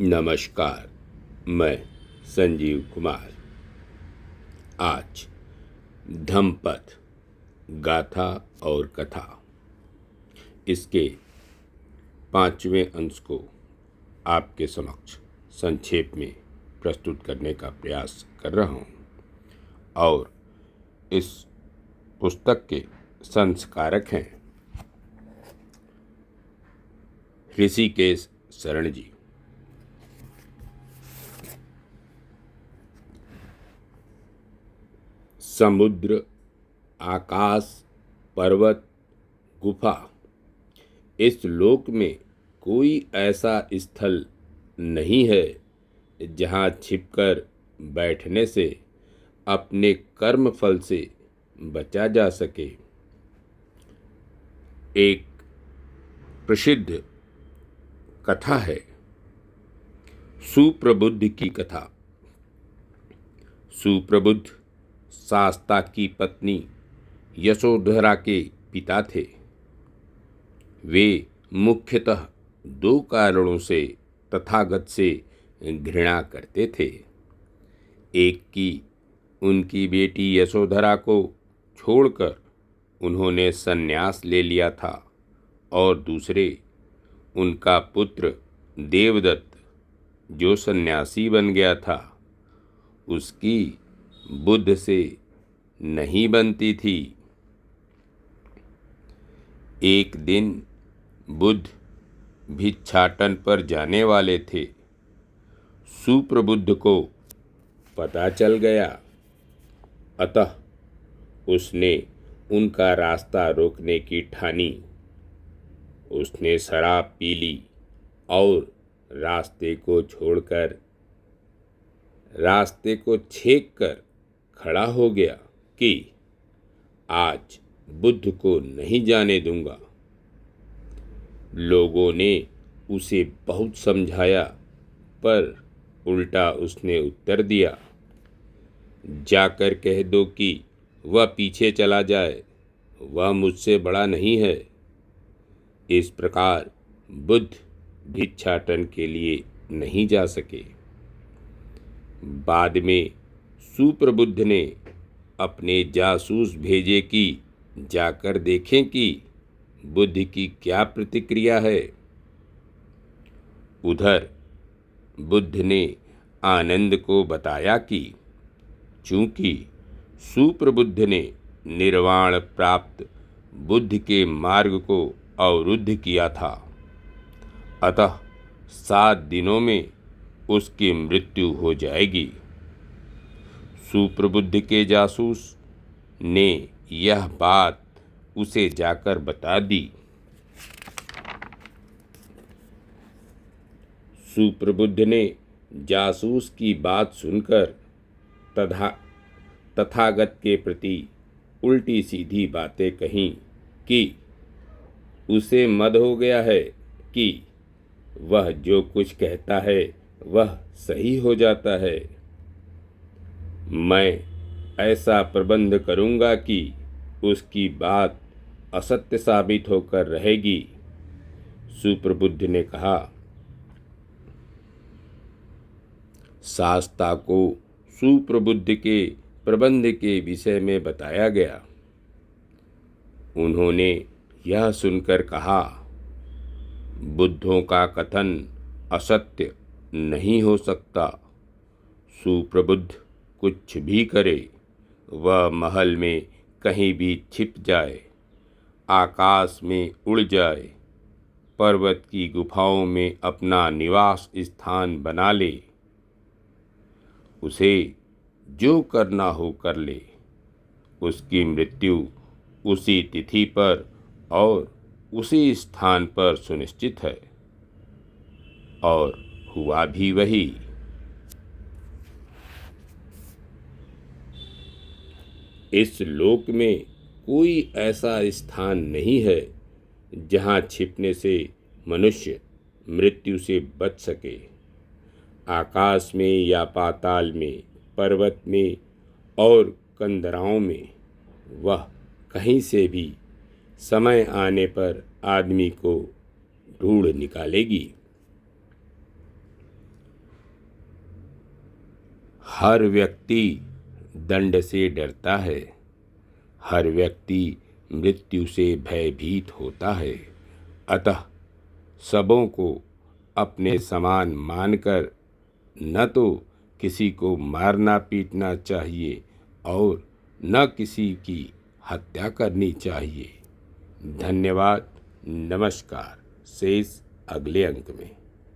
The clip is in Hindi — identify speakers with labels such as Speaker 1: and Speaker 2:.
Speaker 1: नमस्कार। मैं संजीव कुमार आज धम्मपद गाथा और कथा इसके 5वें अंश को आपके समक्ष संक्षेप में प्रस्तुत करने का प्रयास कर रहा हूँ और इस पुस्तक के संस्कारक हैं ऋषिकेश शरण जी। समुद्र, आकाश, पर्वत, गुफा, इस लोक में कोई ऐसा स्थल नहीं है जहाँ छिपकर बैठने से अपने कर्म फल से बचा जा सके। एक प्रसिद्ध कथा है सुप्रबुद्ध की कथा। सुप्रबुद्ध शास्ता की पत्नी यशोधरा के पिता थे। वे मुख्यतः 2 कारणों से तथागत से घृणा करते थे। एक कि उनकी बेटी यशोधरा को छोड़कर उन्होंने संन्यास ले लिया था और दूसरे उनका पुत्र देवदत्त जो सन्यासी बन गया था उसकी बुद्ध से नहीं बनती थी। एक दिन बुद्ध भिक्षाटन पर जाने वाले थे। सुप्रबुद्ध को पता चल गया, अतः उसने उनका रास्ता रोकने की ठानी। उसने शराब पी ली और रास्ते को छेक कर खड़ा हो गया कि आज बुद्ध को नहीं जाने दूंगा। लोगों ने उसे बहुत समझाया पर उल्टा उसने उत्तर दिया, जाकर कह दो कि वह पीछे चला जाए, वह मुझसे बड़ा नहीं है। इस प्रकार बुद्ध भिक्षाटन के लिए नहीं जा सके। बाद में सुप्रबुद्ध ने अपने जासूस भेजे कि जाकर देखें कि बुद्ध की क्या प्रतिक्रिया है। उधर बुद्ध ने आनंद को बताया कि चूंकि सुप्रबुद्ध ने निर्वाण प्राप्त बुद्ध के मार्ग को अवरुद्ध किया था, अतः 7 दिनों में उसकी मृत्यु हो जाएगी। सुप्रबुद्ध के जासूस ने यह बात उसे जाकर बता दी। सुप्रबुद्ध ने जासूस की बात सुनकर तथागत के प्रति उल्टी सीधी बातें कहीं कि उसे मद हो गया है कि वह जो कुछ कहता है वह सही हो जाता है। मैं ऐसा प्रबंध करूंगा कि उसकी बात असत्य साबित होकर रहेगी। सुप्रबुद्ध ने कहा। शास्ता को सुप्रबुद्ध के प्रबंध के विषय में बताया गया। उन्होंने यह सुनकर कहा, बुद्धों का कथन असत्य नहीं हो सकता। सुप्रबुद्ध कुछ भी करे, वह महल में कहीं भी छिप जाए, आकाश में उड़ जाए, पर्वत की गुफाओं में अपना निवास स्थान बना ले, उसे जो करना हो कर ले। उसकी मृत्यु उसी तिथि पर और उसी स्थान पर सुनिश्चित है और हुआ भी वही। इस लोक में कोई ऐसा स्थान नहीं है जहाँ छिपने से मनुष्य मृत्यु से बच सके। आकाश में या पाताल में, पर्वत में और कंदराओं में वह कहीं से भी समय आने पर आदमी को ढूंढ निकालेगी। हर व्यक्ति दंड से डरता है, हर व्यक्ति मृत्यु से भयभीत होता है। अतः सबों को अपने समान मानकर न तो किसी को मारना पीटना चाहिए और न किसी की हत्या करनी चाहिए। धन्यवाद। नमस्कार। शेष अगले अंक में।